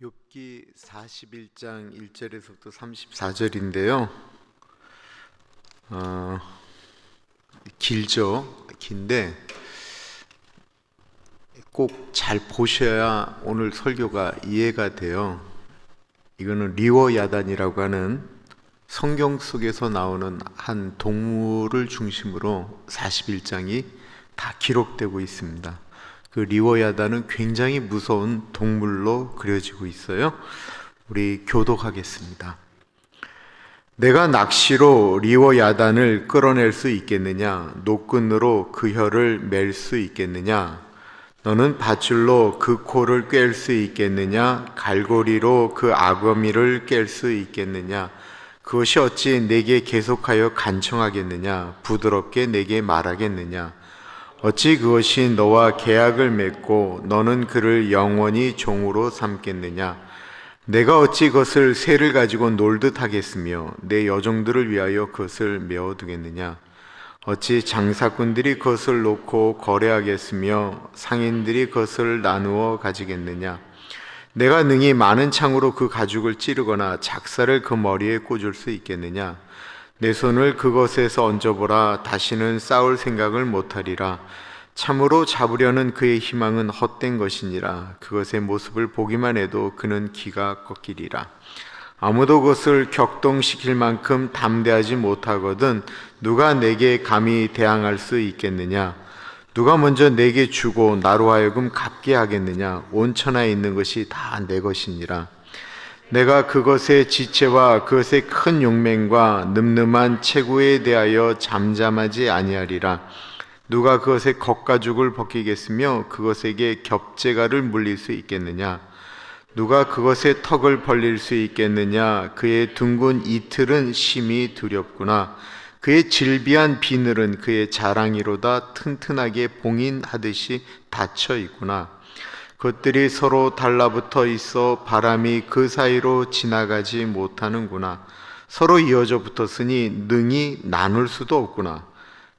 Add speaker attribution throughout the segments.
Speaker 1: 욥기 41장 1절에서부터 34절인데요. 긴데 꼭 잘 보셔야 오늘 설교가 이해가 돼요. 이거는 리워야단이라고 하는 성경 속에서 나오는 한 동물을 중심으로 41장이 다 기록되고 있습니다. 그 리워야단은 굉장히 무서운 동물로 그려지고 있어요. 우리 교독하겠습니다. 내가 낚시로 리워야단을 끌어낼 수 있겠느냐? 노끈으로 그 혀를 맬 수 있겠느냐? 너는 밧줄로 그 코를 꿰을 수 있겠느냐? 갈고리로 그 아거미를 깰 수 있겠느냐? 그것이 어찌 내게 계속하여 간청하겠느냐? 부드럽게 내게 말하겠느냐? 어찌 그것이 너와 계약을 맺고 너는 그를 영원히 종으로 삼겠느냐? 내가 어찌 그것을 새를 가지고 놀듯 하겠으며 내 여종들을 위하여 그것을 메어두겠느냐? 어찌 장사꾼들이 그것을 놓고 거래하겠으며 상인들이 그것을 나누어 가지겠느냐? 내가 능히 많은 창으로 그 가죽을 찌르거나 작사를 그 머리에 꽂을 수 있겠느냐? 내 손을 그것에서 얹어보라. 다시는 싸울 생각을 못하리라. 참으로 잡으려는 그의 희망은 헛된 것이니라. 그것의 모습을 보기만 해도 그는 기가 꺾이리라. 아무도 그것을 격동시킬 만큼 담대하지 못하거든 누가 내게 감히 대항할 수 있겠느냐? 누가 먼저 내게 주고 나로 하여금 갚게 하겠느냐? 온 천하에 있는 것이 다 내 것이니라. 내가 그것의 지체와 그것의 큰 용맹과 늠름한 체구에 대하여 잠잠하지 아니하리라. 누가 그것의 겉가죽을 벗기겠으며 그것에게 겹재가를 물릴 수 있겠느냐? 누가 그것의 턱을 벌릴 수 있겠느냐? 그의 둥근 이틀은 심히 두렵구나. 그의 질비한 비늘은 그의 자랑이로다. 튼튼하게 봉인하듯이 닫혀 있구나. 그것들이 서로 달라붙어 있어 바람이 그 사이로 지나가지 못하는구나. 서로 이어져 붙었으니 능히 나눌 수도 없구나.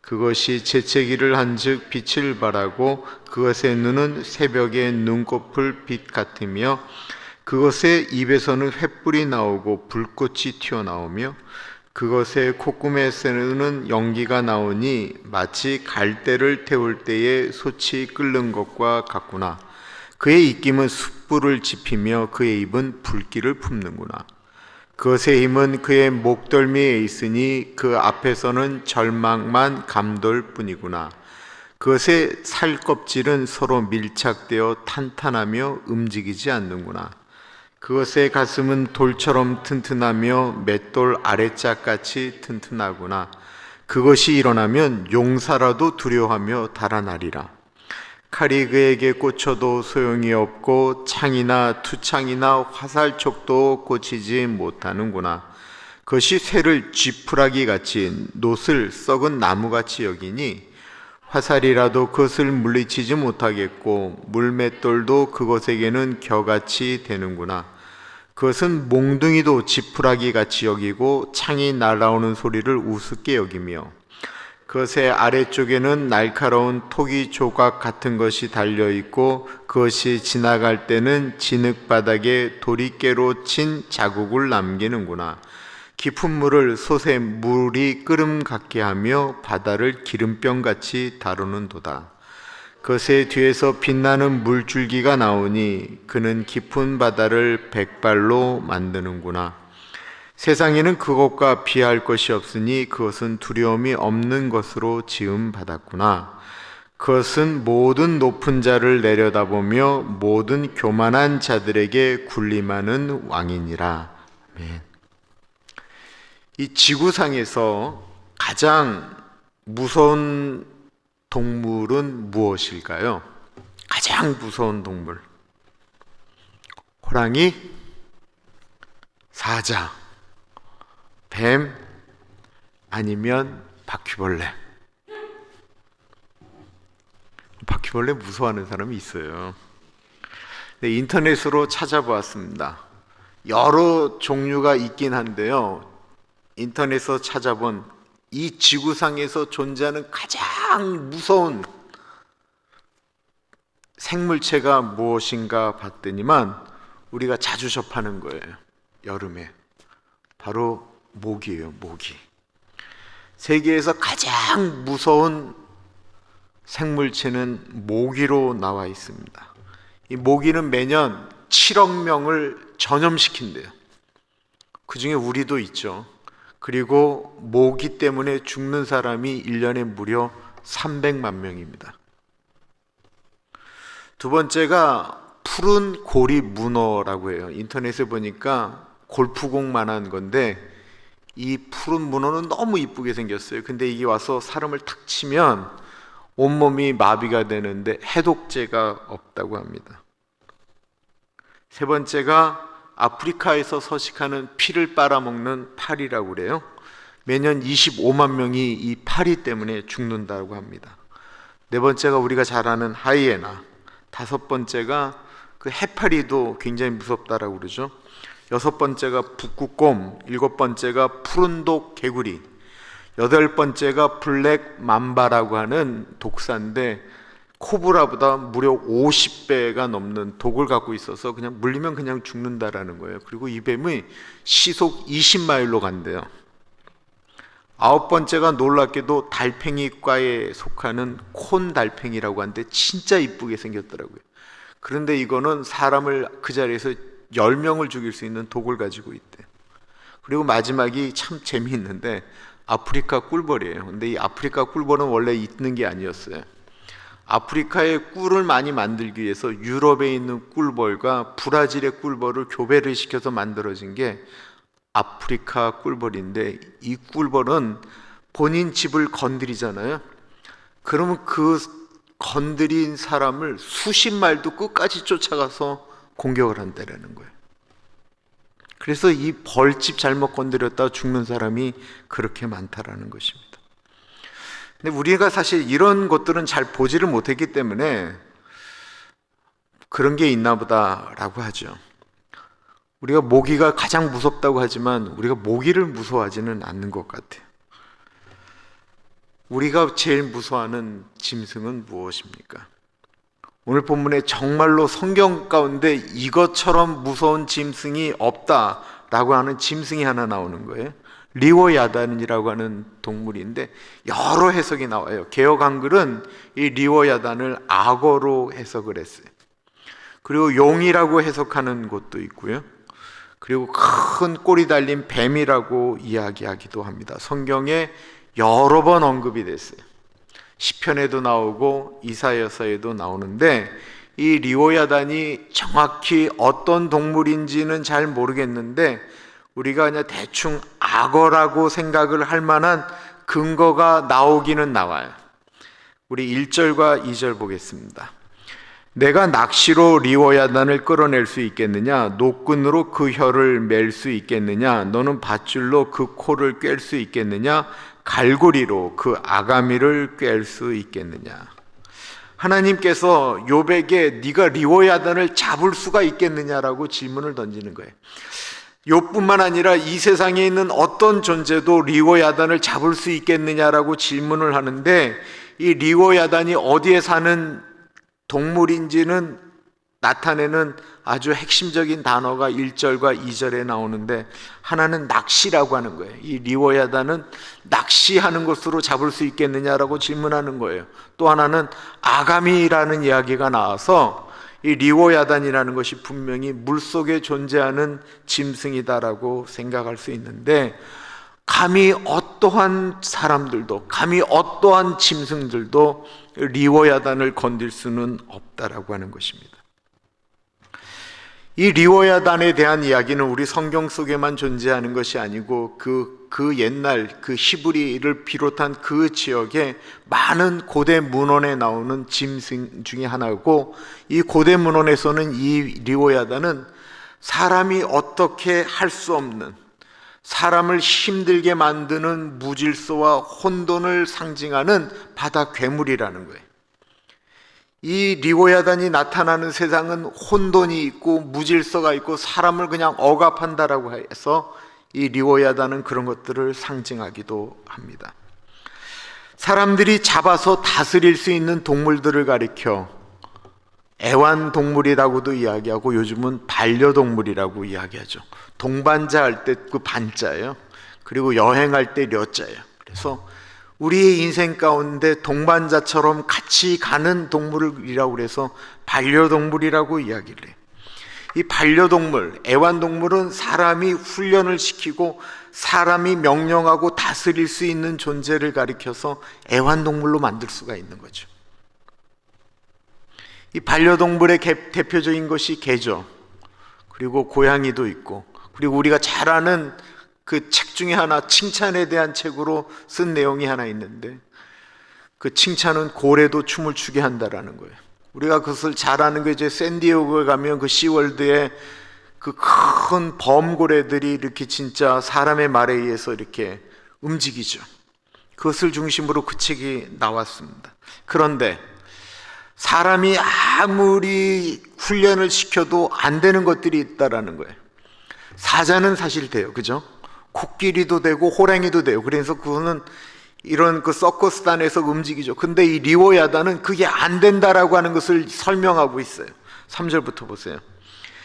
Speaker 1: 그것이 재채기를 한즉 빛을 발하고 그것의 눈은 새벽의 눈꺼풀 빛 같으며 그것의 입에서는 횃불이 나오고 불꽃이 튀어나오며 그것의 콧구멍에서는 연기가 나오니 마치 갈대를 태울 때에 솥이 끓는 것과 같구나. 그의 입김은 숯불을 지피며 그의 입은 불길을 품는구나. 그것의 힘은 그의 목덜미에 있으니 그 앞에서는 절망만 감돌 뿐이구나. 그것의 살껍질은 서로 밀착되어 탄탄하며 움직이지 않는구나. 그것의 가슴은 돌처럼 튼튼하며 맷돌 아래짝같이 튼튼하구나. 그것이 일어나면 용사라도 두려워하며 달아나리라. 칼이 그에게 꽂혀도 소용이 없고 창이나 투창이나 화살촉도 꽂히지 못하는구나. 그것이 쇠를 쥐푸라기 같이 놋을 썩은 나무같이 여기니 화살이라도 그것을 물리치지 못하겠고 물맷돌도 그것에게는 겨같이 되는구나. 그것은 몽둥이도 지푸라기 같이 여기고 창이 날아오는 소리를 우습게 여기며 그것의 아래쪽에는 날카로운 토기 조각 같은 것이 달려있고 그것이 지나갈 때는 진흙바닥에 도리깨로 친 자국을 남기는구나. 깊은 물을 솥에 물이 끓음 같게 하며 바다를 기름병같이 다루는도다. 그것의 뒤에서 빛나는 물줄기가 나오니 그는 깊은 바다를 백발로 만드는구나. 세상에는 그것과 비할 것이 없으니 그것은 두려움이 없는 것으로 지음받았구나. 그것은 모든 높은 자를 내려다보며 모든 교만한 자들에게 군림하는 왕이니라. 아멘. 이 지구상에서 가장 무서운 동물은 무엇일까요? 가장 무서운 동물. 호랑이, 사자, 뱀, 아니면 바퀴벌레. 바퀴벌레 무서워하는 사람이 있어요. 네, 인터넷으로 찾아보았습니다. 여러 종류가 있긴 한데요. 인터넷에서 찾아본 이 지구상에서 존재하는 가장 무서운 생물체가 무엇인가 봤더니만 우리가 자주 접하는 거예요. 여름에. 바로 모기예요. 모기. 세계에서 가장 무서운 생물체는 모기로 나와 있습니다. 이 모기는 매년 7억 명을 전염시킨대요. 그 중에 우리도 있죠. 그리고 모기 때문에 죽는 사람이 1년에 무려 300만 명입니다. 두 번째가 푸른 고리 문어라고 해요. 인터넷에 보니까 골프공만한 건데 이 푸른 문어는 너무 이쁘게 생겼어요. 근데 이게 와서 사람을 탁 치면 온몸이 마비가 되는데 해독제가 없다고 합니다. 세 번째가 아프리카에서 서식하는 피를 빨아먹는 파리라고 그래요. 매년 25만 명이 이 파리 때문에 죽는다고 합니다. 네 번째가 우리가 잘 아는 하이에나. 다섯 번째가 그 해파리도 굉장히 무섭다라고 그러죠. 여섯 번째가 북극곰. 일곱 번째가 푸른독 개구리. 여덟 번째가 블랙 맘바라고 하는 독사인데 코브라보다 무려 50배가 넘는 독을 갖고 있어서 그냥 물리면 그냥 죽는다라는 거예요. 그리고 이 뱀이 시속 20마일로 간대요. 아홉 번째가 놀랍게도 달팽이과에 속하는 콘달팽이라고 하는데 진짜 이쁘게 생겼더라고요. 그런데 이거는 사람을 그 자리에서 10명을 죽일 수 있는 독을 가지고 있대. 그리고 마지막이 참 재미있는데 아프리카 꿀벌이에요. 근데 이 아프리카 꿀벌은 원래 있는 게 아니었어요. 아프리카에 꿀을 많이 만들기 위해서 유럽에 있는 꿀벌과 브라질의 꿀벌을 교배를 시켜서 만들어진 게 아프리카 꿀벌인데 이 꿀벌은 본인 집을 건드리잖아요. 그러면 그 건드린 사람을 수십 마일도 끝까지 쫓아가서 공격을 한다는 거예요. 그래서 이 벌집 잘못 건드렸다 죽는 사람이 그렇게 많다라는 것입니다. 근데 우리가 사실 이런 것들은 잘 보지를 못했기 때문에 그런 게 있나 보다라고 하죠. 우리가 모기가 가장 무섭다고 하지만 우리가 모기를 무서워하지는 않는 것 같아요. 우리가 제일 무서워하는 짐승은 무엇입니까? 오늘 본문에 정말로 성경 가운데 이것처럼 무서운 짐승이 없다라고 하는 짐승이 하나 나오는 거예요. 리워야단이라고 하는 동물인데 여러 해석이 나와요. 개역 한글은 이 리워야단을 악어로 해석을 했어요. 그리고 용이라고 해석하는 곳도 있고요. 그리고 큰 꼬리 달린 뱀이라고 이야기하기도 합니다. 성경에 여러 번 언급이 됐어요. 시편에도 나오고 이사야서에도 나오는데 이 리워야단이 정확히 어떤 동물인지는 잘 모르겠는데 우리가 그냥 대충 악어라고 생각을 할 만한 근거가 나오기는 나와요. 우리 1절과 2절 보겠습니다. 내가 낚시로 리워야단을 끌어낼 수 있겠느냐? 노끈으로 그 혀를 맬 수 있겠느냐? 너는 밧줄로 그 코를 꿰 수 있겠느냐? 갈고리로 그 아가미를 꿰 수 있겠느냐? 하나님께서 욥에게 네가 리워야단을 잡을 수가 있겠느냐라고 질문을 던지는 거예요. 욥뿐만 아니라 이 세상에 있는 어떤 존재도 리워야단을 잡을 수 있겠느냐라고 질문을 하는데 이 리워야단이 어디에 사는 동물인지는 나타내는 아주 핵심적인 단어가 1절과 2절에 나오는데 하나는 낚시라고 하는 거예요. 이 리워야단은 낚시하는 것으로 잡을 수 있겠느냐라고 질문하는 거예요. 또 하나는 아가미라는 이야기가 나와서 이 리워야단이라는 것이 분명히 물속에 존재하는 짐승이다라고 생각할 수 있는데 감히 어떠한 사람들도 감히 어떠한 짐승들도 리워야단을 건들 수는 없다라고 하는 것입니다. 이 리워야단에 대한 이야기는 우리 성경 속에만 존재하는 것이 아니고 그 옛날 그 히브리를 비롯한 그 지역에 많은 고대 문헌에 나오는 짐승 중에 하나고 이 고대 문헌에서는 이 리워야단은 사람이 어떻게 할 수 없는 사람을 힘들게 만드는 무질서와 혼돈을 상징하는 바다 괴물이라는 거예요. 이 리워야단이 나타나는 세상은 혼돈이 있고 무질서가 있고 사람을 그냥 억압한다라고 해서 이 리워야단은 그런 것들을 상징하기도 합니다. 사람들이 잡아서 다스릴 수 있는 동물들을 가리켜 애완동물이라고도 이야기하고 요즘은 반려동물이라고 이야기하죠. 동반자 할 때 그 반자예요. 그리고 여행할 때 려자예요. 그래서 우리의 인생 가운데 동반자처럼 같이 가는 동물이라고 그래서 반려동물이라고 이야기를 해요. 이 반려동물, 애완동물은 사람이 훈련을 시키고 사람이 명령하고 다스릴 수 있는 존재를 가리켜서 애완동물로 만들 수가 있는 거죠. 이 반려동물의 대표적인 것이 개죠. 그리고 고양이도 있고, 그리고 우리가 잘 아는 그 책 중에 하나, 칭찬에 대한 책으로 쓴 내용이 하나 있는데, 그 칭찬은 고래도 춤을 추게 한다라는 거예요. 우리가 그것을 잘 아는 게 이제 샌디에고에 가면 그 시월드에 그 큰 범고래들이 이렇게 진짜 사람의 말에 의해서 이렇게 움직이죠. 그것을 중심으로 그 책이 나왔습니다. 그런데 사람이 아무리 훈련을 시켜도 안 되는 것들이 있다라는 거예요. 사자는 사실 돼요. 그죠? 코끼리도 되고 호랑이도 돼요. 그래서 그거는 이런 그 서커스단에서 움직이죠. 근데 이 리워야단은 그게 안 된다라고 하는 것을 설명하고 있어요. 3절부터 보세요.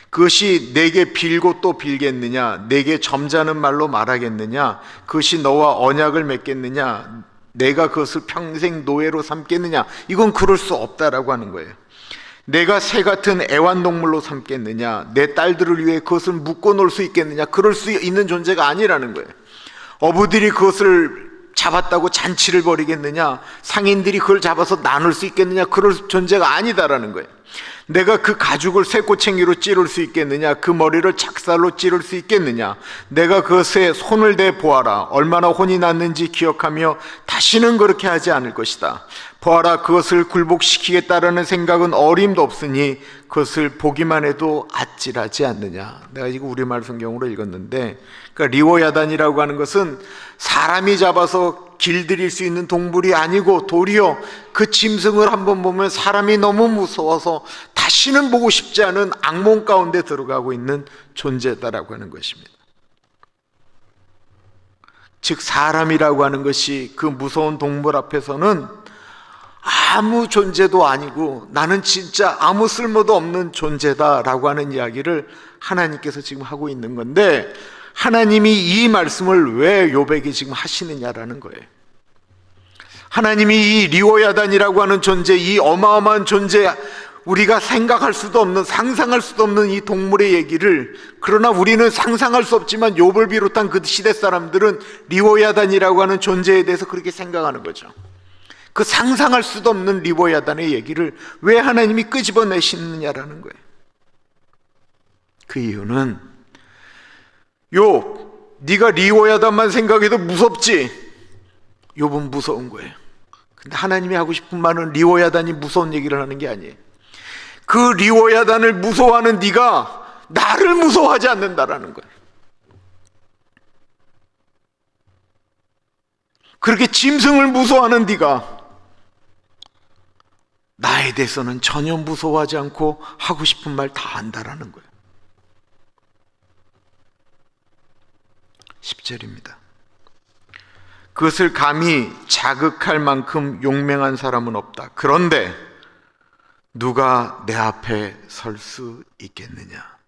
Speaker 1: 그것이 내게 빌고 또 빌겠느냐? 내게 점잖은 말로 말하겠느냐? 그것이 너와 언약을 맺겠느냐? 내가 그것을 평생 노예로 삼겠느냐? 이건 그럴 수 없다라고 하는 거예요. 내가 새 같은 애완동물로 삼겠느냐? 내 딸들을 위해 그것을 묶어 놓을 수 있겠느냐? 그럴 수 있는 존재가 아니라는 거예요. 어부들이 그것을 잡았다고 잔치를 벌이겠느냐? 상인들이 그걸 잡아서 나눌 수 있겠느냐? 그럴 존재가 아니다라는 거예요. 내가 그 가죽을 쇠꼬챙이로 찌를 수 있겠느냐? 그 머리를 작살로 찌를 수 있겠느냐? 내가 그것에 손을 대 보아라. 얼마나 혼이 났는지 기억하며 다시는 그렇게 하지 않을 것이다. 보아라, 그것을 굴복시키겠다라는 생각은 어림도 없으니 그것을 보기만 해도 아찔하지 않느냐. 내가 이거 우리말 성경으로 읽었는데, 그러니까 리워야단이라고 하는 것은 사람이 잡아서 길들일 수 있는 동물이 아니고 도리어 그 짐승을 한번 보면 사람이 너무 무서워서 다시는 보고 싶지 않은 악몽 가운데 들어가고 있는 존재다라고 하는 것입니다. 즉 사람이라고 하는 것이 그 무서운 동물 앞에서는 아무 존재도 아니고 나는 진짜 아무 쓸모도 없는 존재다라고 하는 이야기를 하나님께서 지금 하고 있는 건데, 하나님이 이 말씀을 왜 욥에게 지금 하시느냐라는 거예요. 하나님이 이 리워야단이라고 하는 존재, 이 어마어마한 존재, 우리가 생각할 수도 없는, 상상할 수도 없는 이 동물의 얘기를, 그러나 우리는 상상할 수 없지만 욥을 비롯한 그 시대 사람들은 리워야단이라고 하는 존재에 대해서 그렇게 생각하는 거죠. 그 상상할 수도 없는 리워야단의 얘기를 왜 하나님이 끄집어내시느냐라는 거예요. 그 이유는 욥, 네가 리워야단만 생각해도 무섭지? 욥은 무서운 거예요. 근데 하나님이 하고 싶은 말은 리워야단이 무서운 얘기를 하는 게 아니에요. 그 리워야단을 무서워하는 네가 나를 무서워하지 않는다라는 거예요. 그렇게 짐승을 무서워하는 네가 나에 대해서는 전혀 무서워하지 않고 하고 싶은 말 다 한다라는 거예요. 10절입니다. 그것을 감히 자극할 만큼 용맹한 사람은 없다. 그런데 누가 내 앞에 설 수 있겠느냐?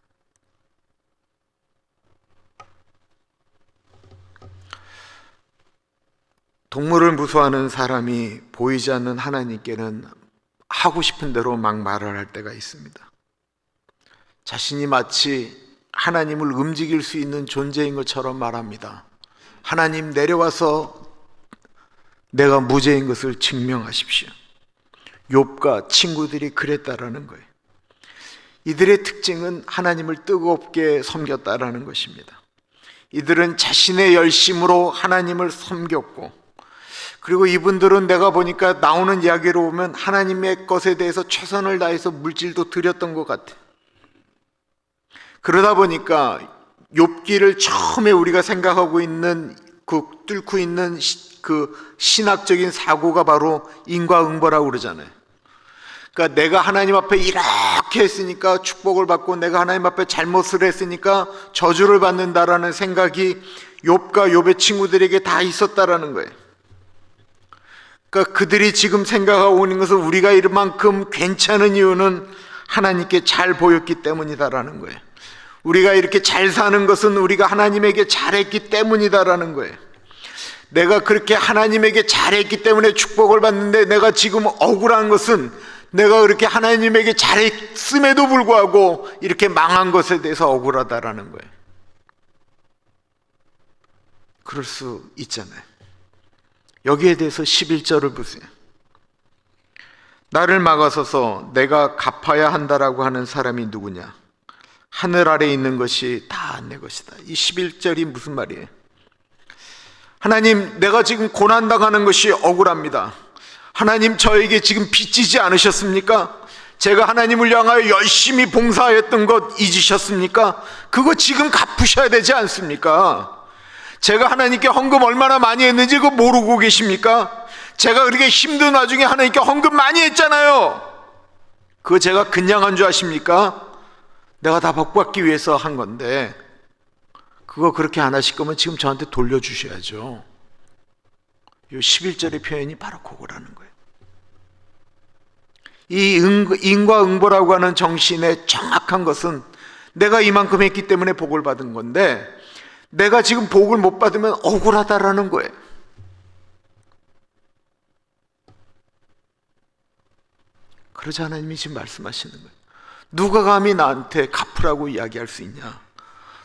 Speaker 1: 동물을 무서워하는 사람이 보이지 않는 하나님께는 하고 싶은 대로 막 말을 할 때가 있습니다. 자신이 마치 하나님을 움직일 수 있는 존재인 것처럼 말합니다. 하나님 내려와서 내가 무죄인 것을 증명하십시오. 욥과 친구들이 그랬다라는 거예요. 이들의 특징은 하나님을 뜨겁게 섬겼다라는 것입니다. 이들은 자신의 열심으로 하나님을 섬겼고, 그리고 이분들은 내가 보니까 나오는 이야기로 보면 하나님의 것에 대해서 최선을 다해서 물질도 드렸던 것 같아요. 그러다 보니까 욥기를 처음에 우리가 생각하고 있는 그 뚫고 있는 그 신학적인 사고가 바로 인과응보라고 그러잖아요. 그러니까 내가 하나님 앞에 이렇게 했으니까 축복을 받고 내가 하나님 앞에 잘못을 했으니까 저주를 받는다라는 생각이 욥과 욥의 친구들에게 다 있었다라는 거예요. 그러니까 그들이 지금 생각하고 있는 것은 우리가 이만큼 괜찮은 이유는 하나님께 잘 보였기 때문이다라는 거예요. 우리가 이렇게 잘 사는 것은 우리가 하나님에게 잘했기 때문이다라는 거예요. 내가 그렇게 하나님에게 잘했기 때문에 축복을 받는데, 내가 지금 억울한 것은 내가 그렇게 하나님에게 잘했음에도 불구하고 이렇게 망한 것에 대해서 억울하다라는 거예요. 그럴 수 있잖아요. 여기에 대해서 11절을 보세요. 나를 막아서서 내가 갚아야 한다라고 하는 사람이 누구냐? 하늘 아래에 있는 것이 다 내 것이다. 이 11절이 무슨 말이에요? 하나님, 내가 지금 고난당하는 것이 억울합니다. 하나님, 저에게 지금 빚지지 않으셨습니까? 제가 하나님을 향하여 열심히 봉사했던 것 잊으셨습니까? 그거 지금 갚으셔야 되지 않습니까? 제가 하나님께 헌금 얼마나 많이 했는지 그거 모르고 계십니까? 제가 그렇게 힘든 와중에 하나님께 헌금 많이 했잖아요. 그거 제가 그냥 한 줄 아십니까? 내가 다 복받기 위해서 한 건데, 그거 그렇게 안 하실 거면 지금 저한테 돌려주셔야죠. 이 11절의 표현이 바로 그거라는 거예요. 이 인과응보라고 하는 정신의 정확한 것은 내가 이만큼 했기 때문에 복을 받은 건데, 내가 지금 복을 못 받으면 억울하다라는 거예요. 그러자 하나님이 지금 말씀하시는 거예요. 누가 감히 나한테 갚으라고 이야기할 수 있냐?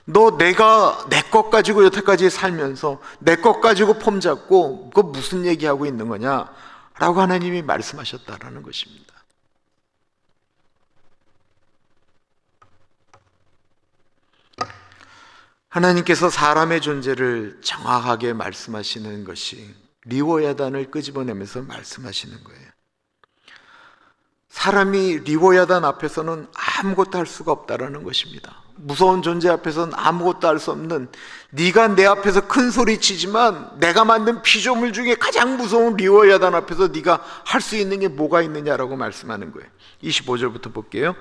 Speaker 1: 너 내가 내 것 가지고 여태까지 살면서 내 것 가지고 폼 잡고 그거 무슨 얘기하고 있는 거냐? 라고 하나님이 말씀하셨다라는 것입니다. 하나님께서 사람의 존재를 정확하게 말씀하시는 것이 리워야단을 끄집어내면서 말씀하시는 거예요. 사람이 리워야단 앞에서는 아무것도 할 수가 없다라는 것입니다. 무서운 존재 앞에서는 아무것도 할 수 없는, 네가 내 앞에서 큰 소리 치지만 내가 만든 피조물 중에 가장 무서운 리워야단 앞에서 네가 할 수 있는 게 뭐가 있느냐라고 말씀하는 거예요. 25절부터 볼게요.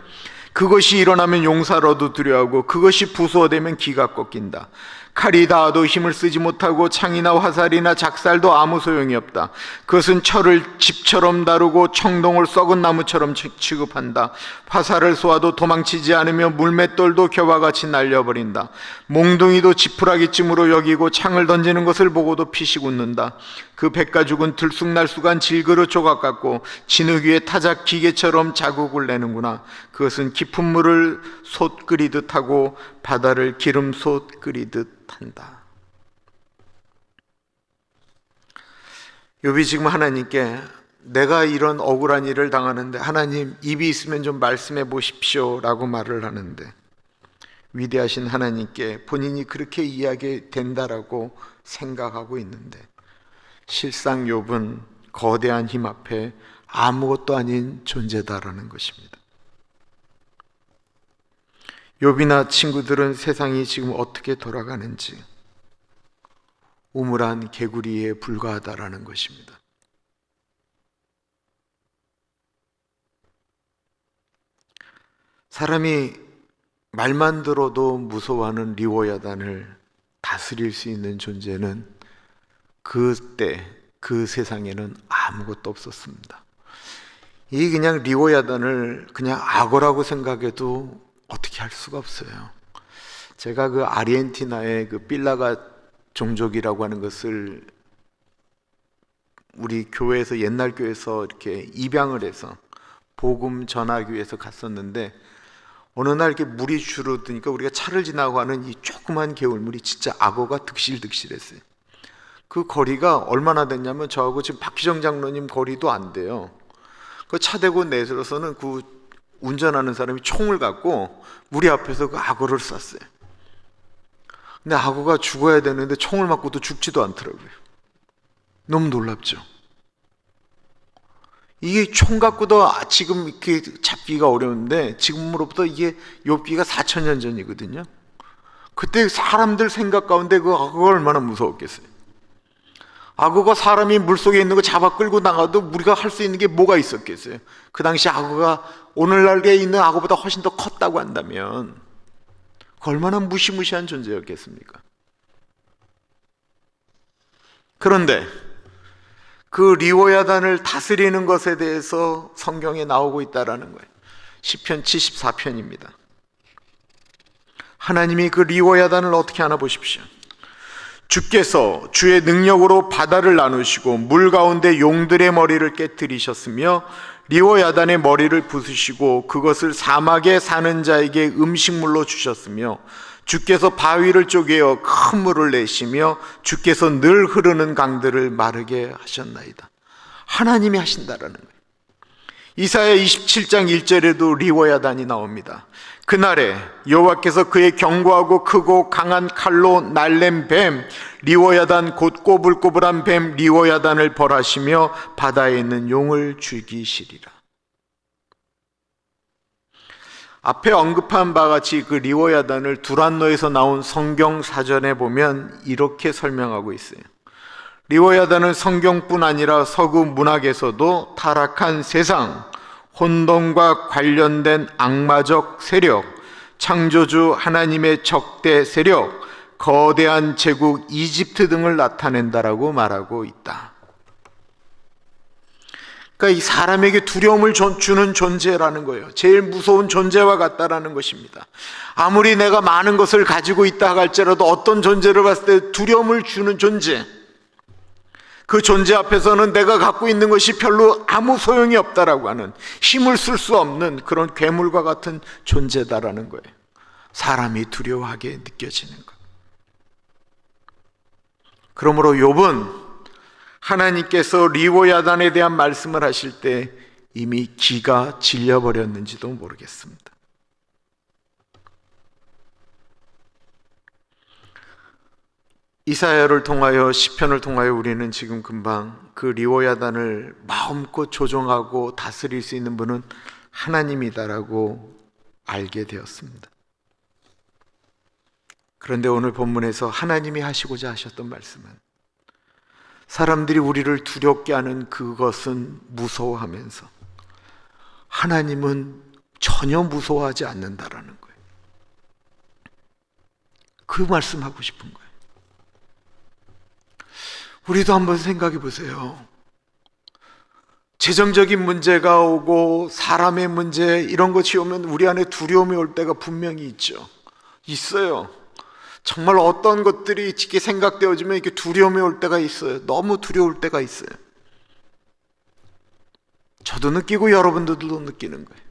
Speaker 1: 그것이 일어나면 용사로도 두려워하고 그것이 부수어되면 기가 꺾인다. 칼이 닿아도 힘을 쓰지 못하고 창이나 화살이나 작살도 아무 소용이 없다. 그것은 철을 집처럼 다루고 청동을 썩은 나무처럼 취급한다. 화살을 쏘아도 도망치지 않으며 물맷돌도 겨와 같이 날려버린다. 몽둥이도 지푸라기쯤으로 여기고 창을 던지는 것을 보고도 피식 웃는다. 그 백가죽은 들쑥날쑥한 질그릇 조각 같고 진흙 위에 타작 기계처럼 자국을 내는구나. 그것은 깊은 물을 솥 끓이듯 하고 바다를 기름솥 끓이듯 한다. 욥이 지금 하나님께 내가 이런 억울한 일을 당하는데 하나님 입이 있으면 좀 말씀해 보십시오 라고 말을 하는데, 위대하신 하나님께 본인이 그렇게 이야기 된다라고 생각하고 있는데, 실상 욥은 거대한 힘 앞에 아무것도 아닌 존재다라는 것입니다. 욥이나 친구들은 세상이 지금 어떻게 돌아가는지 우물한 개구리에 불과하다라는 것입니다. 사람이 말만 들어도 무서워하는 리워야단을 다스릴 수 있는 존재는 그때 그 세상에는 아무것도 없었습니다. 이 그냥 리워야단을 그냥 악어라고 생각해도 어떻게 할 수가 없어요. 제가 그 아르헨티나의 그 빌라가 종족이라고 하는 것을 우리 교회에서, 옛날 교회에서 이렇게 입양을 해서 복음 전하기 위해서 갔었는데, 어느 날 이렇게 물이 줄어드니까 우리가 차를 지나고 하는 이 조그만 개울물이 진짜 악어가 득실득실했어요. 그 거리가 얼마나 됐냐면 저하고 지금 박희정 장로님 거리도 안 돼요. 그 차 대고 내들어서는 그 운전하는 사람이 총을 갖고 우리 앞에서 그 악어를 쐈어요. 근데 악어가 죽어야 되는데 총을 맞고도 죽지도 않더라고요. 너무 놀랍죠. 이게 총 갖고도 지금 이렇게 잡기가 어려운데, 지금으로부터 이게 욥기가 4,000년 전이거든요. 그때 사람들 생각 가운데 그 악어가 얼마나 무서웠겠어요. 악어가 사람이 물속에 있는 거 잡아 끌고 나가도 우리가 할 수 있는 게 뭐가 있었겠어요. 그 당시 악어가 오늘날에 있는 악어보다 훨씬 더 컸다고 한다면 얼마나 무시무시한 존재였겠습니까? 그런데 그 리워야단을 다스리는 것에 대해서 성경에 나오고 있다라는 거예요. 시편 74편입니다. 하나님이 그 리워야단을 어떻게 하나 보십시오. 주께서 주의 능력으로 바다를 나누시고 물 가운데 용들의 머리를 깨뜨리셨으며 리워야단의 머리를 부수시고 그것을 사막에 사는 자에게 음식물로 주셨으며 주께서 바위를 쪼개어 큰 물을 내시며 주께서 늘 흐르는 강들을 마르게 하셨나이다. 하나님이 하신다라는 거예요. 이사야 27장 1절에도 리워야단이 나옵니다. 그날에 여호와께서 그의 견고하고 크고 강한 칼로 날랜 뱀 리워야단 곧 꼬불꼬불한 뱀 리워야단을 벌하시며 바다에 있는 용을 죽이시리라. 앞에 언급한 바와 같이 그 리워야단을 두란노에서 나온 성경 사전에 보면 이렇게 설명하고 있어요. 리워야단은 성경뿐 아니라 서구 문학에서도 타락한 세상, 혼돈과 관련된 악마적 세력, 창조주 하나님의 적대 세력, 거대한 제국 이집트 등을 나타낸다라고 말하고 있다. 그러니까 이 사람에게 두려움을 주는 존재라는 거예요. 제일 무서운 존재와 같다라는 것입니다. 아무리 내가 많은 것을 가지고 있다 할지라도 어떤 존재를 봤을 때 두려움을 주는 존재, 그 존재 앞에서는 내가 갖고 있는 것이 별로 아무 소용이 없다라고 하는, 힘을 쓸 수 없는 그런 괴물과 같은 존재다라는 거예요. 사람이 두려워하게 느껴지는 것. 그러므로 욥은 하나님께서 리워야단에 대한 말씀을 하실 때 이미 기가 질려버렸는지도 모르겠습니다. 이사야를 통하여 시편을 통하여 우리는 지금 금방 그 리워야단을 마음껏 조종하고 다스릴 수 있는 분은 하나님이다라고 알게 되었습니다. 그런데 오늘 본문에서 하나님이 하시고자 하셨던 말씀은 사람들이 우리를 두렵게 하는 그것은 무서워하면서 하나님은 전혀 무서워하지 않는다라는 거예요. 그 말씀하고 싶은 거예요. 우리도 한번 생각해 보세요. 재정적인 문제가 오고 사람의 문제 이런 것이 오면 우리 안에 두려움이 올 때가 분명히 있죠. 있어요. 정말 어떤 것들이 이렇게 생각되어지면 이렇게 두려움이 올 때가 있어요. 너무 두려울 때가 있어요. 저도 느끼고 여러분들도 느끼는 거예요.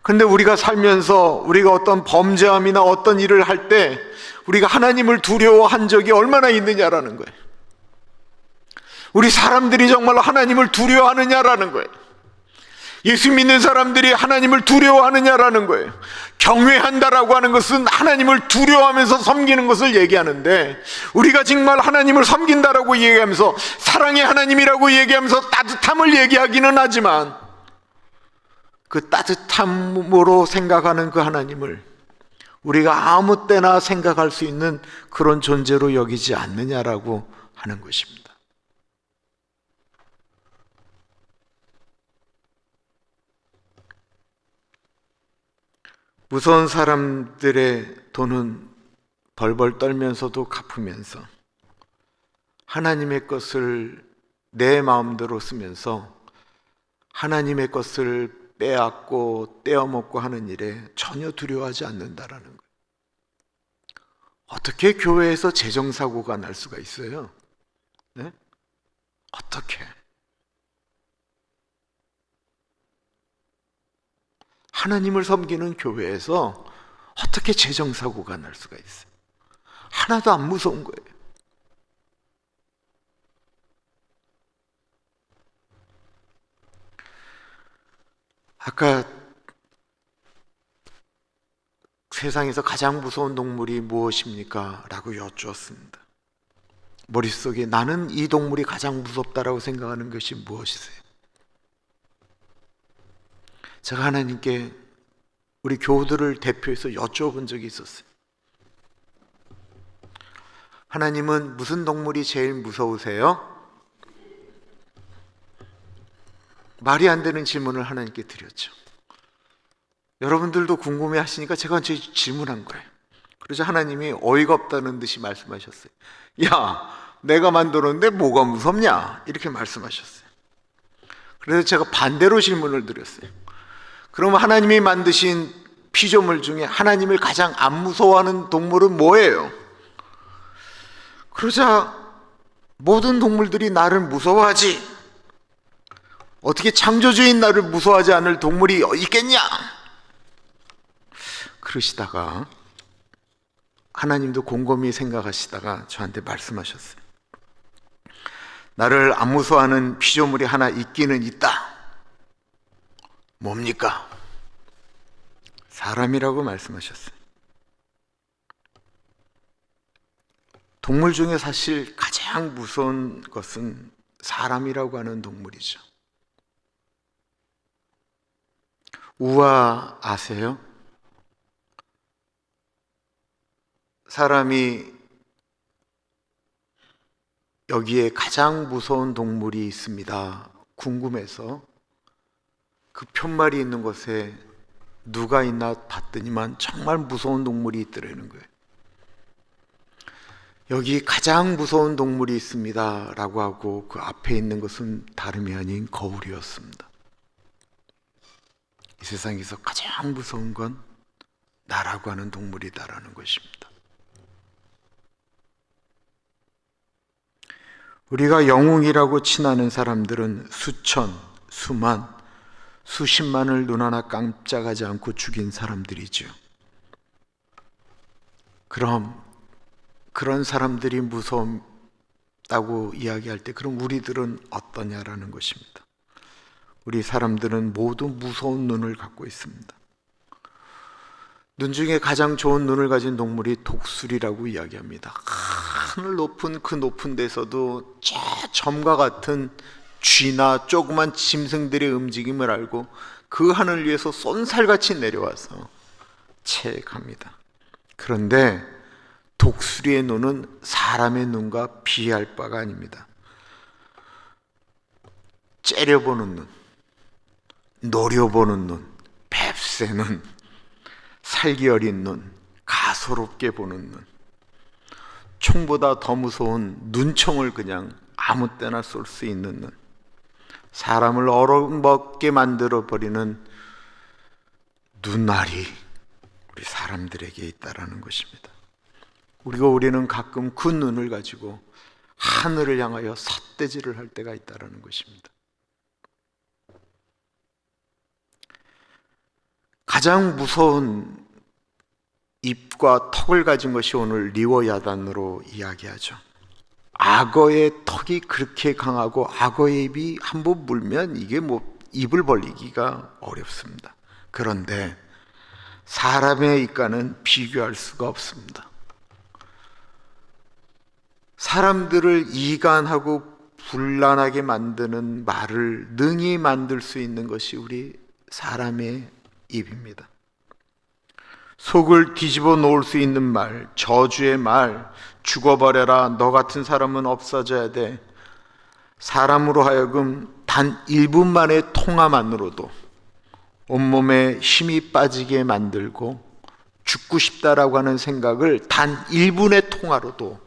Speaker 1: 근데 우리가 살면서 우리가 어떤 범죄함이나 어떤 일을 할 때 우리가 하나님을 두려워한 적이 얼마나 있느냐라는 거예요. 우리 사람들이 정말로 하나님을 두려워하느냐라는 거예요. 예수 믿는 사람들이 하나님을 두려워하느냐라는 거예요. 경외한다라고 하는 것은 하나님을 두려워하면서 섬기는 것을 얘기하는데, 우리가 정말 하나님을 섬긴다라고 얘기하면서 사랑의 하나님이라고 얘기하면서 따뜻함을 얘기하기는 하지만 그 따뜻함으로 생각하는 그 하나님을 우리가 아무 때나 생각할 수 있는 그런 존재로 여기지 않느냐라고 하는 것입니다. 무서운 사람들의 돈은 벌벌 떨면서도 갚으면서 하나님의 것을 내 마음대로 쓰면서 하나님의 것을 빼앗고 떼어먹고 하는 일에 전혀 두려워하지 않는다라는 거예요. 어떻게 교회에서 재정사고가 날 수가 있어요? 네? 어떻게? 하나님을 섬기는 교회에서 어떻게 재정사고가 날 수가 있어요? 하나도 안 무서운 거예요. 아까 세상에서 가장 무서운 동물이 무엇입니까? 라고 여쭈었습니다. 머릿속에 나는 이 동물이 가장 무섭다라고 생각하는 것이 무엇이세요? 제가 하나님께 우리 교우들을 대표해서 여쭤본 적이 있었어요. 하나님은 무슨 동물이 제일 무서우세요? 말이 안 되는 질문을 하나님께 드렸죠. 여러분들도 궁금해 하시니까 제가 질문한 거예요. 그래서 하나님이 어이가 없다는 듯이 말씀하셨어요. 야, 내가 만들었는데 뭐가 무섭냐? 이렇게 말씀하셨어요. 그래서 제가 반대로 질문을 드렸어요. 그럼 하나님이 만드신 피조물 중에 하나님을 가장 안 무서워하는 동물은 뭐예요? 그러자 모든 동물들이 나를 무서워하지, 어떻게 창조주인 나를 무서워하지 않을 동물이 있겠냐? 그러시다가 하나님도 곰곰이 생각하시다가 저한테 말씀하셨어요. 나를 안 무서워하는 피조물이 하나 있기는 있다. 뭡니까? 사람이라고 말씀하셨어요. 동물 중에 사실 가장 무서운 것은 사람이라고 하는 동물이죠. 우화 아세요? 사람이 여기에 가장 무서운 동물이 있습니다. 궁금해서 그 편말이 있는 곳에 누가 있나 봤더니만 정말 무서운 동물이 있더라는 거예요. 여기 가장 무서운 동물이 있습니다 라고 하고 그 앞에 있는 것은 다름이 아닌 거울이었습니다. 이 세상에서 가장 무서운 건 나라고 하는 동물이다라는 것입니다. 우리가 영웅이라고 칭하는 사람들은 수천, 수만, 수십만을 눈 하나 깜짝하지 않고 죽인 사람들이죠. 그럼 그런 사람들이 무섭다고 이야기할 때 그럼 우리들은 어떠냐라는 것입니다. 우리 사람들은 모두 무서운 눈을 갖고 있습니다. 눈 중에 가장 좋은 눈을 가진 동물이 독수리라고 이야기합니다. 하늘 높은 그 높은 데서도 저 점과 같은 쥐나 조그만 짐승들의 움직임을 알고 그 하늘 위에서 쏜살같이 내려와서 채액합니다. 그런데 독수리의 눈은 사람의 눈과 비할 바가 아닙니다. 째려보는 눈, 노려보는 눈, 뱁새 눈, 살기 어린 눈, 가소롭게 보는 눈, 총보다 더 무서운 눈총을 그냥 아무 때나 쏠 수 있는 눈, 사람을 얼어먹게 만들어버리는 눈알이 우리 사람들에게 있다라는 것입니다. 우리는 가끔 그 눈을 가지고 하늘을 향하여 삿대질을 할 때가 있다라는 것입니다. 가장 무서운 입과 턱을 가진 것이 오늘 리워야단으로 이야기하죠. 악어의 턱이 그렇게 강하고 악어의 입이 한번 물면 이게 입을 벌리기가 어렵습니다. 그런데 사람의 입과는 비교할 수가 없습니다. 사람들을 이간하고 분란하게 만드는 말을 능히 만들 수 있는 것이 우리 사람의 입입니다. 속을 뒤집어 놓을 수 있는 말, 저주의 말, 죽어버려라, 너 같은 사람은 없어져야 돼. 사람으로 하여금 단 1분만의 통화만으로도 온몸에 힘이 빠지게 만들고 죽고 싶다라고 하는 생각을 단 1분의 통화로도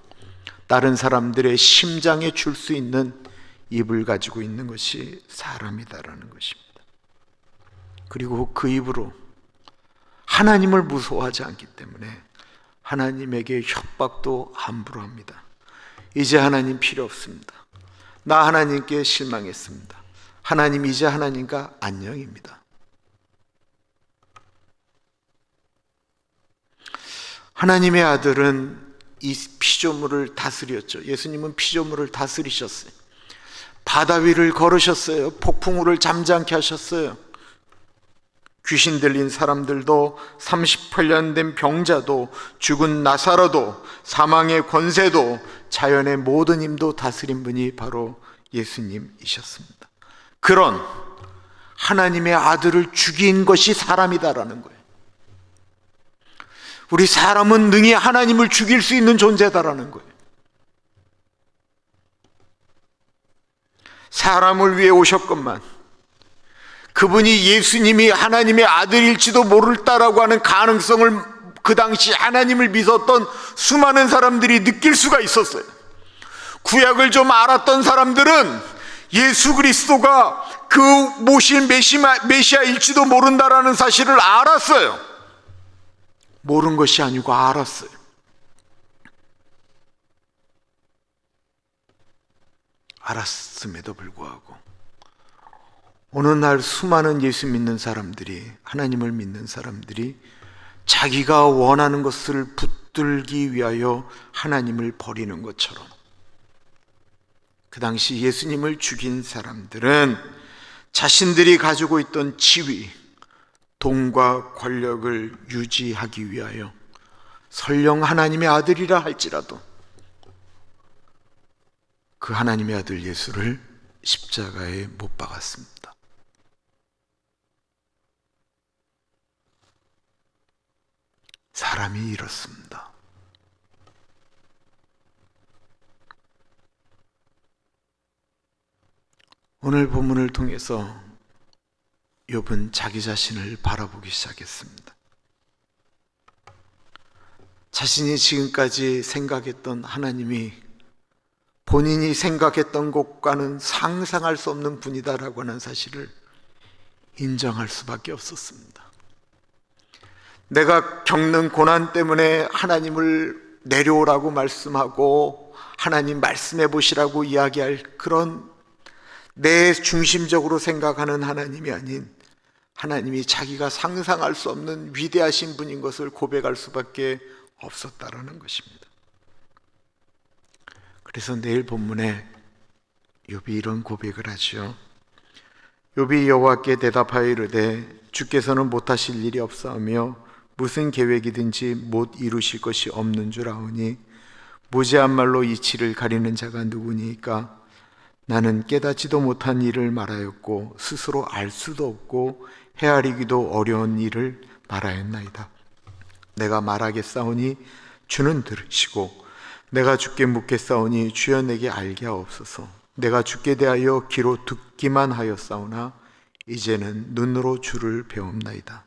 Speaker 1: 다른 사람들의 심장에 줄 수 있는 입을 가지고 있는 것이 사람이다라는 것입니다. 그리고 그 입으로 하나님을 무서워하지 않기 때문에 하나님에게 협박도 함부로 합니다. 이제 하나님 필요 없습니다. 나 하나님께 실망했습니다. 하나님 이제 하나님과 안녕입니다. 하나님의 아들은 이 피조물을 다스렸죠. 예수님은 피조물을 다스리셨어요. 바다 위를 걸으셨어요. 폭풍우를 잠잠케 하셨어요. 귀신 들린 사람들도 38년 된 병자도 죽은 나사로도 사망의 권세도 자연의 모든 힘도 다스린 분이 바로 예수님이셨습니다. 그런 하나님의 아들을 죽인 것이 사람이다라는 거예요. 우리 사람은 능히 하나님을 죽일 수 있는 존재다라는 거예요. 사람을 위해 오셨건만 그분이 예수님이 하나님의 아들일지도 모를다라고 하는 가능성을 그 당시 하나님을 믿었던 수많은 사람들이 느낄 수가 있었어요. 구약을 좀 알았던 사람들은 예수 그리스도가 그 모신 메시아일지도 모른다라는 사실을 알았어요. 모른 것이 아니고 알았어요. 알았음에도 불구하고 어느 날 수많은 예수 믿는 사람들이, 하나님을 믿는 사람들이 자기가 원하는 것을 붙들기 위하여 하나님을 버리는 것처럼, 그 당시 예수님을 죽인 사람들은 자신들이 가지고 있던 지위, 돈과 권력을 유지하기 위하여 설령 하나님의 아들이라 할지라도 그 하나님의 아들 예수를 십자가에 못 박았습니다. 사람이 이렇습니다. 오늘 본문을 통해서 욥은 자기 자신을 바라보기 시작했습니다. 자신이 지금까지 생각했던 하나님이 본인이 생각했던 것과는 상상할 수 없는 분이다라고 하는 사실을 인정할 수밖에 없었습니다. 내가 겪는 고난 때문에 하나님을 내려오라고 말씀하고 하나님 말씀해 보시라고 이야기할 그런 내 중심적으로 생각하는 하나님이 아닌 하나님이 자기가 상상할 수 없는 위대하신 분인 것을 고백할 수밖에 없었다라는 것입니다. 그래서 내일 본문에 욥이 이런 고백을 하죠. 욥이 여호와께 대답하여 이르되 주께서는 못하실 일이 없사오며 무슨 계획이든지 못 이루실 것이 없는 줄 아오니 무지한 말로 이치를 가리는 자가 누구니까? 나는 깨닫지도 못한 일을 말하였고 스스로 알 수도 없고 헤아리기도 어려운 일을 말하였나이다. 내가 말하겠사오니 주는 들으시고 내가 주께 묻겠사오니 주여 내게 알게 하옵소서. 내가 주께 대하여 귀로 듣기만 하였사오나 이제는 눈으로 주를 배웁나이다.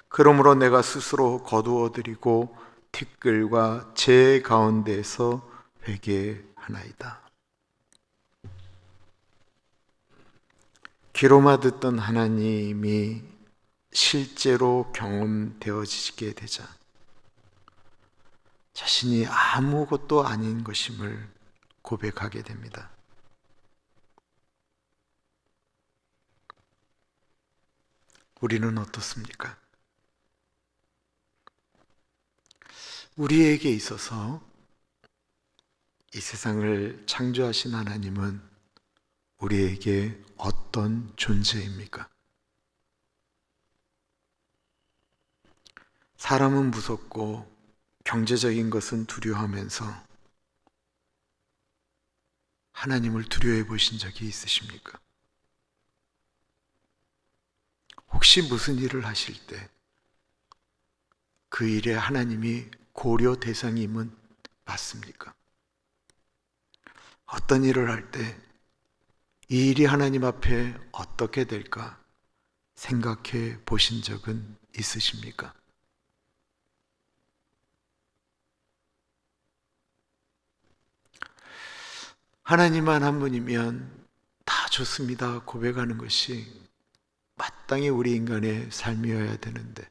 Speaker 1: 그러므로 내가 스스로 거두어드리고 티끌과 재 가운데에서 회개하나이다. 귀로만 듣던 하나님이 실제로 경험되어지게 되자 자신이 아무것도 아닌 것임을 고백하게 됩니다. 우리는 어떻습니까? 우리에게 있어서 이 세상을 창조하신 하나님은 우리에게 어떤 존재입니까? 사람은 무섭고 경제적인 것은 두려워하면서 하나님을 두려워해 보신 적이 있으십니까? 혹시 무슨 일을 하실 때 그 일에 하나님이 고려 대상임은 맞습니까? 어떤 일을 할 때 이 일이 하나님 앞에 어떻게 될까 생각해 보신 적은 있으십니까? 하나님만 한 분이면 다 좋습니다 고백하는 것이 마땅히 우리 인간의 삶이어야 되는데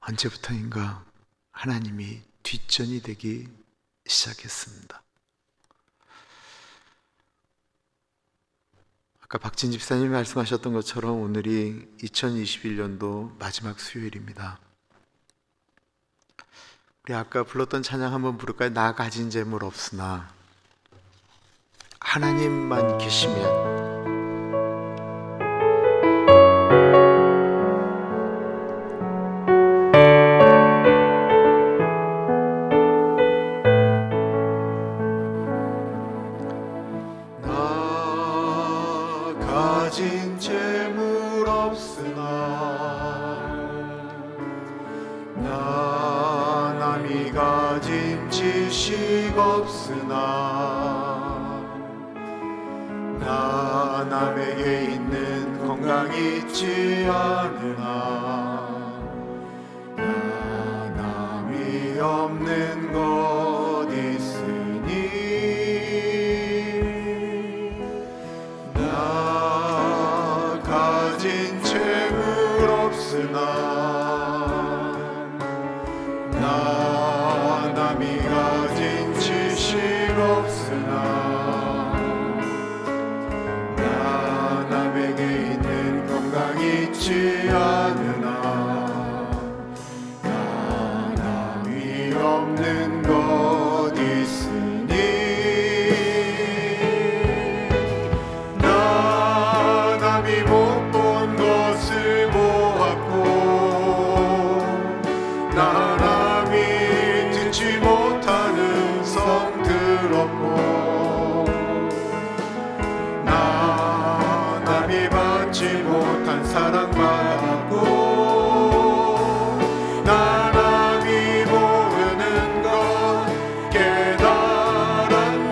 Speaker 1: 언제부터인가 하나님이 뒷전이 되기 시작했습니다. 아까 박진 집사님이 말씀하셨던 것처럼 오늘이 2021년도 마지막 수요일입니다. 우리 아까 불렀던 찬양 한번 부를까요? 나 가진 재물 없으나 하나님만 계시면 가진 재물 없으나 나 남이 가진 지식 없으나 나 남에게 있는 건강 있지 않으나 나 남이 없는 것 있으니 가진 채물 없으나 나 남이 가진 지식 없으나 나 남에게 있는 건강 있지 않으나 나 남이 없는 것 있으니 나 남이 못 본 것을 보았고 나 남이 듣지 못하는 성 들었고 나 남이 받지 못한 사랑 받았고 나 남이 모르는 것 깨달았네.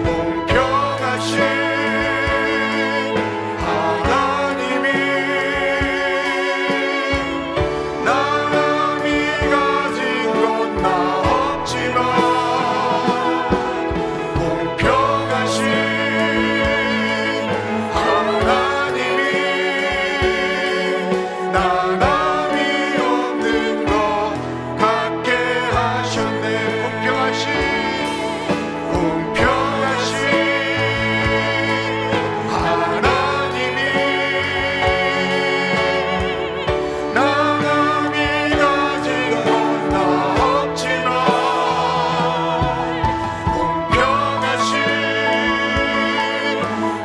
Speaker 1: 공평하신 하나님이 나 남이 가진 건 나 없지만 공평하신 하나님이 나 남이 없는 것 갖게 하셨네. 공평하신 하나님이 나 남이 가진 건 나 없지만 공평하신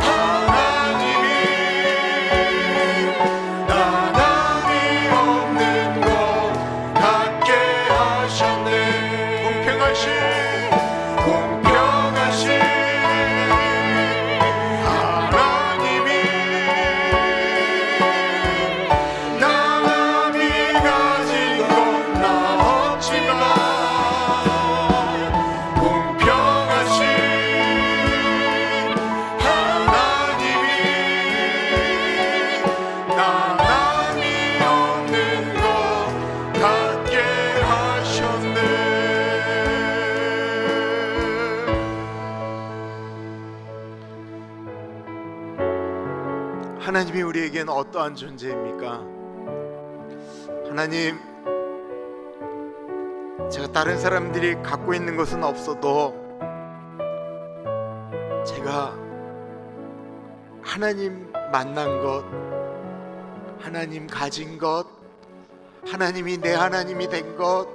Speaker 1: 하나님이 나 남이 없는 것 갖게 하셨네. 공평하신 하나님이 나 남이 가진 건 나 없지만 공평하신 하나님이 나 남이 없는 것 갖게 하셨네. 하나님이 우리에게는 어떠한 존재입니까? 하나님, 제가 다른 사람들이 갖고 있는 것은 없어도 제가 하나님 만난 것, 하나님 가진 것, 하나님이 내 하나님이 된 것,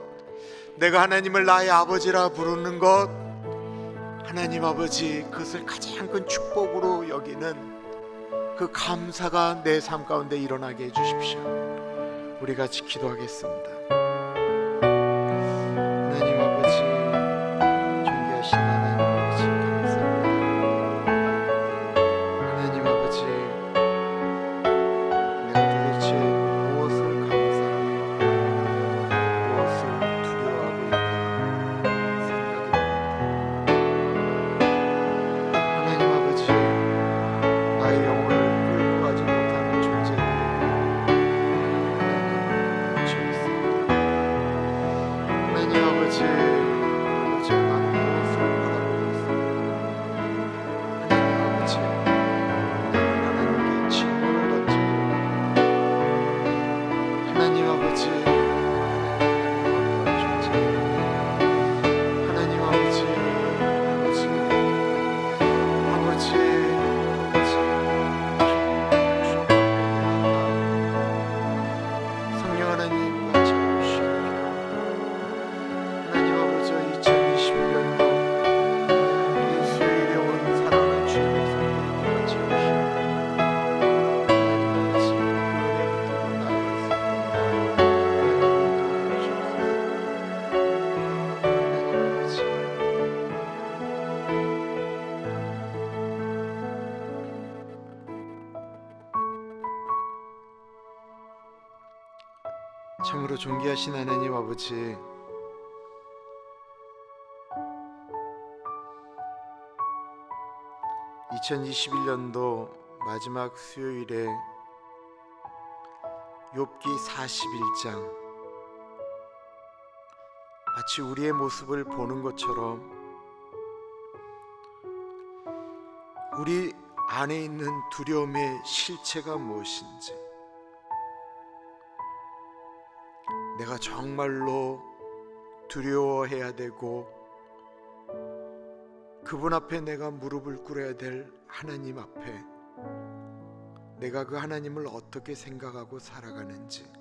Speaker 1: 내가 하나님을 나의 아버지라 부르는 것, 하나님 아버지 그것을 가장 큰 축복으로 여기는 그 감사가 내 삶 가운데 일어나게 해주십시오. 우리 같이 기도하겠습니다. 하나님 아버지, 존귀하신 하나님 아버지 감사합니다. 하나님 아버지, 내가 도대체 무엇을 감사하며 무엇을 두려워하고 있나 생각이 듭니다. 하나님 아버지, 나의 영혼을 끌고 가지 못하는 존재들이 하나님 묻혀 있습니다. 하나님 아버지, 나는 무엇을 바라고 있습니까? 하나님 아버지, 나는 하나님께 질문을 던집니다. 하나님 아버지, 하나님 어떤 존재? 하나님 아버지, 성령 하나님 같이 해주시옵소서. 하나님 아버지, 2021년도 우리 수요일에 온 사랑하는 주님의 백성들에게 같이 해주시옵소서. 하나님 아버지, 그 은혜 붙들고 나아갈 수 있도록 하나님 도와주시옵소서. 하나님 아버지, 참으로 존귀하신 하나님 아버지, (2021년도) 마지막 수요일에 욥기 41장, 마치 우리의 모습을 보는 것처럼 우리 안에 있는 두려움의 실체가 무엇인지, 내가 정말로 두려워해야 되고 그분 앞에 내가 무릎을 꿇어야 될 하나님 앞에 내가 그 하나님을 어떻게 생각하고 살아가는지,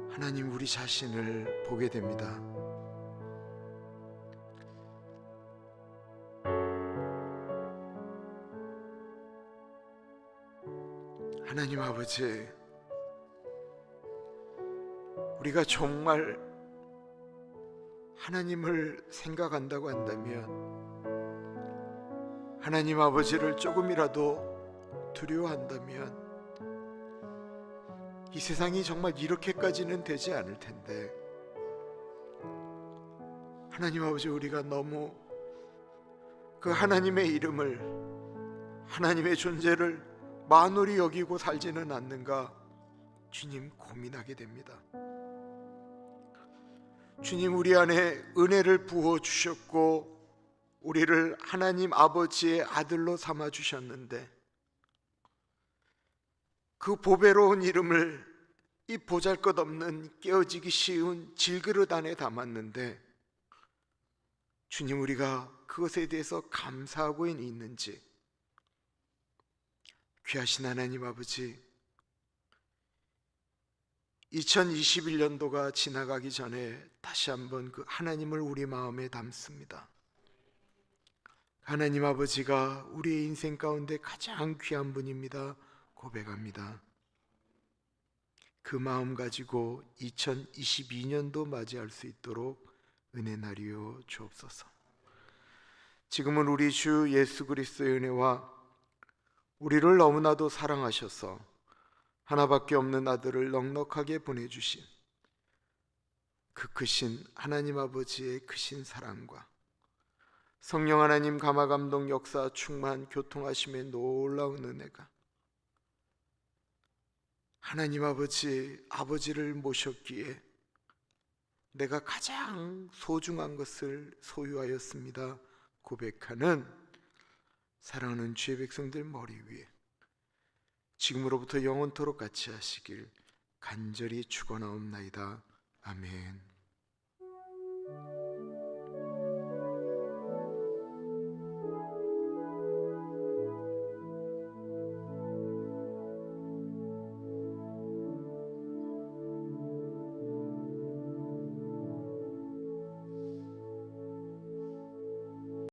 Speaker 1: 하나님 우리 자신을 보게 됩니다. 하나님 아버지, 우리가 정말 하나님을 생각한다고 한다면 하나님 아버지를 조금이라도 두려워한다면 이 세상이 정말 이렇게까지는 되지 않을 텐데, 하나님 아버지, 우리가 너무 그 하나님의 이름을, 하나님의 존재를 만홀히 여기고 살지는 않는가 주님 고민하게 됩니다. 주님, 우리 안에 은혜를 부어 주셨고 우리를 하나님 아버지의 아들로 삼아 주셨는데, 그 보배로운 이름을 이 보잘것없는 깨어지기 쉬운 질그릇 안에 담았는데, 주님, 우리가 그것에 대해서 감사하고 있는지, 귀하신 하나님 아버지, 2021년도가 지나가기 전에 다시 한번 그 하나님을 우리 마음에 담습니다. 하나님 아버지가 우리의 인생 가운데 가장 귀한 분입니다. 고백합니다. 그 마음 가지고 2022년도 맞이할 수 있도록 은혜 나리여 주옵소서. 지금은 우리 주 예수 그리스도의 은혜와 우리를 너무나도 사랑하셔서 하나밖에 없는 아들을 넉넉하게 보내주신 그 크신 하나님 아버지의 크신 사랑과 성령 하나님 감화감동 역사 충만 교통하심의 놀라운 은혜가 하나님 아버지를 모셨기에 내가 가장 소중한 것을 소유하였습니다 고백하는 사랑하는 주의 백성들 머리 위에 지금으로부터 영원토록 같이 하시길 간절히 축원하옵나이다. 아멘.